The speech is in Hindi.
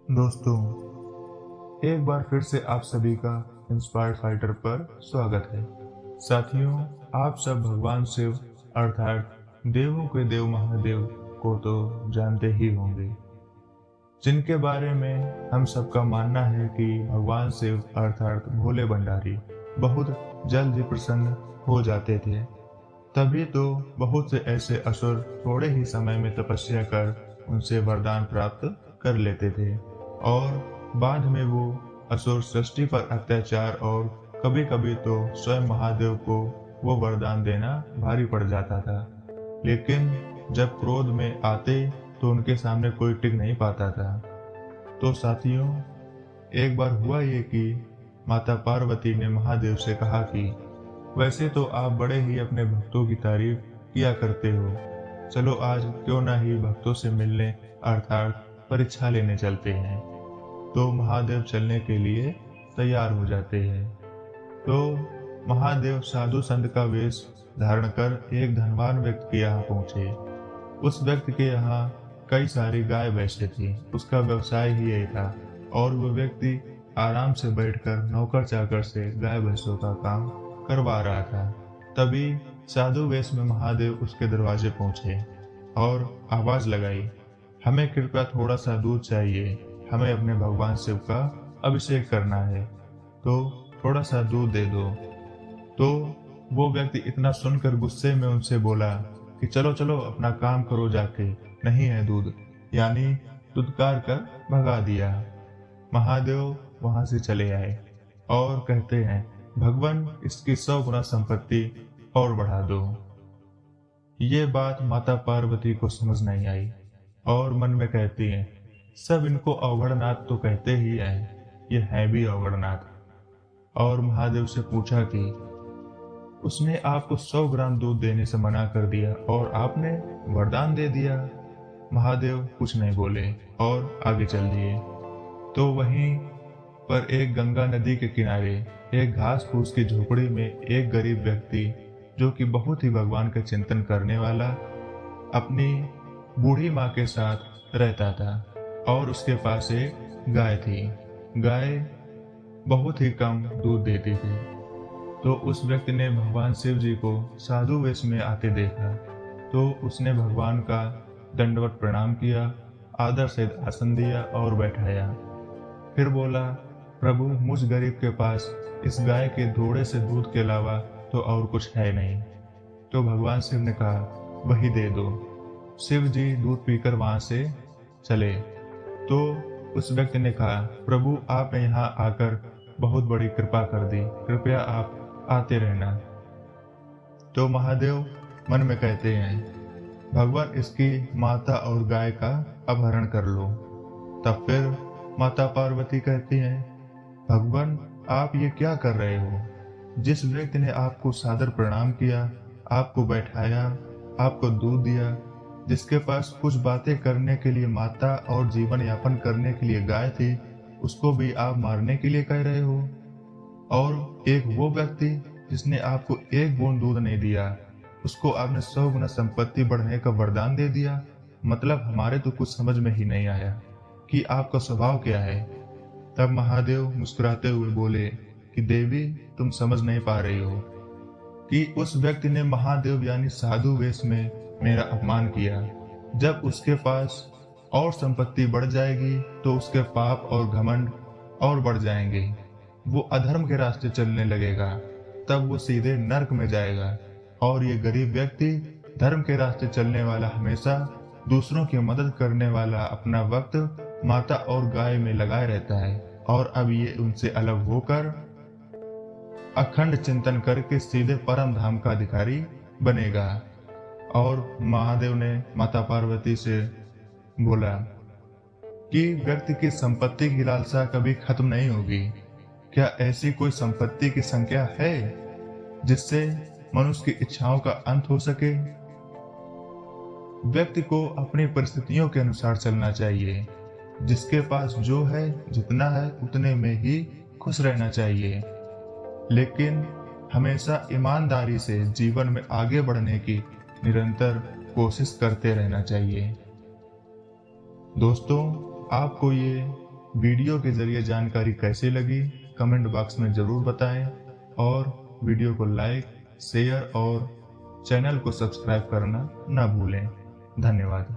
दोस्तों, एक बार फिर से आप सभी का इंस्पायर्ड फाइटर पर स्वागत है। साथियों, आप सब भगवान शिव अर्थात देवों के देव महादेव को तो जानते ही होंगे, जिनके बारे में हम सबका मानना है कि भगवान शिव अर्थात भोले भंडारी बहुत जल्द ही प्रसन्न हो जाते थे। तभी तो बहुत से ऐसे असुर थोड़े ही समय में तपस्या कर उनसे वरदान प्राप्त कर लेते थे और बाद में वो असुर सृष्टि पर अत्याचार और कभी कभी तो स्वयं महादेव को वो वरदान देना भारी पड़ जाता था। लेकिन जब क्रोध में आते तो उनके सामने कोई टिक नहीं पाता था। तो साथियों, एक बार हुआ ये कि माता पार्वती ने महादेव से कहा कि वैसे तो आप बड़े ही अपने भक्तों की तारीफ किया करते हो, चलो आज क्यों ना ही भक्तों से मिलने अर्थात परीक्षा लेने चलते हैं। तो महादेव चलने के लिए तैयार हो जाते हैं। तो महादेव साधु संत का वेश धारण कर एक धनवान व्यक्ति के यहाँ पहुंचे। उस व्यक्ति के यहाँ कई सारी गाय भैंसें थी, उसका व्यवसाय ही यही था और वह व्यक्ति आराम से बैठकर नौकर चाकर से गाय भैंसों का काम करवा रहा था। तभी साधु वेश में महादेव उसके दरवाजे पहुंचे और आवाज लगाई, हमें कृपया थोड़ा सा दूध चाहिए, हमें अपने भगवान शिव का अभिषेक करना है, तो थोड़ा सा दूध दे दो। तो वो व्यक्ति इतना सुनकर गुस्से में उनसे बोला कि चलो चलो अपना काम करो जाके, नहीं है दूध, यानी दुत्कार कर भगा दिया। महादेव वहां से चले आए और कहते हैं, भगवान इसकी 100 गुना संपत्ति और बढ़ा दो। ये बात माता पार्वती को समझ नहीं आई और मन में कहती हैं, सब इनको अवगढ़नाथ तो कहते ही हैं, ये है भी अवगढ़नाथ। और महादेव से पूछा कि उसने आपको 100 ग्राम दूध देने से मना कर दिया और आपने वरदान दे दिया। महादेव कुछ नहीं बोले और आगे चल दिए। तो वहीं पर एक गंगा नदी के किनारे एक घास फूस की झोपड़ी में एक गरीब व्यक्ति, जो कि बहुत ही भगवान का चिंतन करने वाला, अपनी बूढ़ी माँ के साथ रहता था और उसके पास एक गाय थी। गाय बहुत ही कम दूध देती थी। तो उस व्यक्ति ने भगवान शिव जी को साधु वेश में आते देखा, तो उसने भगवान का दंडवत प्रणाम किया, आदर से आसन दिया और बैठाया। फिर बोला, प्रभु मुझ गरीब के पास इस गाय के थोड़े से दूध के अलावा तो और कुछ है नहीं। तो भगवान शिव ने कहा, वही दे दो। शिव जी दूध पीकर वहां से चले। तो उस व्यक्ति ने कहा, प्रभु आपने यहाँ आकर बहुत बड़ी कृपा कर दी, कृपया आप आते रहना। तो महादेव मन में कहते हैं, भगवान इसकी माता और गाय का अपहरण कर लो। तब फिर माता पार्वती कहती हैं, भगवान आप ये क्या कर रहे हो? जिस व्यक्ति ने आपको सादर प्रणाम किया, आपको बैठाया, आपको दूध दिया, जिसके पास कुछ बातें करने के लिए माता और जीवन यापन करने के लिए गाय थी, उसको भी आप मारने के लिए कह रहे हो? और एक वो व्यक्ति जिसने आपको एक बूंद दूध नहीं दिया, उसको आपने 100 गुना संपत्ति बढ़ने का वरदान दे दिया। मतलब हमारे तो कुछ समझ में ही नहीं आया कि आपका स्वभाव क्या है। तब महादेव मुस्कुराते हुए बोले कि देवी, तुम समझ नहीं पा रही हो कि उस व्यक्ति ने महादेव यानी साधु वेश में मेरा अपमान किया। जब उसके पास और संपत्ति बढ़ जाएगी तो उसके पाप और घमंड और बढ़ जाएंगे, वो अधर्म के रास्ते चलने लगेगा, तब वो सीधे नरक में जाएगा। और ये गरीब व्यक्ति धर्म के रास्ते चलने वाला, हमेशा दूसरों की मदद करने वाला, अपना वक्त माता और गाय में लगाए रहता है और अब ये उनसे अलग होकर अखंड चिंतन करके सीधे परम धाम का अधिकारी बनेगा। और महादेव ने माता पार्वती से बोला कि व्यक्ति की संपत्ति की लालसा कभी खत्म नहीं होगी। क्या ऐसी कोई संपत्ति की संख्या है जिससे मनुष्य की इच्छाओं का अंत हो सके? व्यक्ति को अपनी परिस्थितियों के अनुसार चलना चाहिए। जिसके पास जो है, जितना है, उतने में ही खुश रहना चाहिए, लेकिन हमेशा ईमानदारी से जीवन में आगे बढ़ने की निरंतर कोशिश करते रहना चाहिए। दोस्तों, आपको ये वीडियो के जरिए जानकारी कैसी लगी कमेंट बॉक्स में ज़रूर बताएं और वीडियो को लाइक, शेयर और चैनल को सब्सक्राइब करना ना भूलें। धन्यवाद।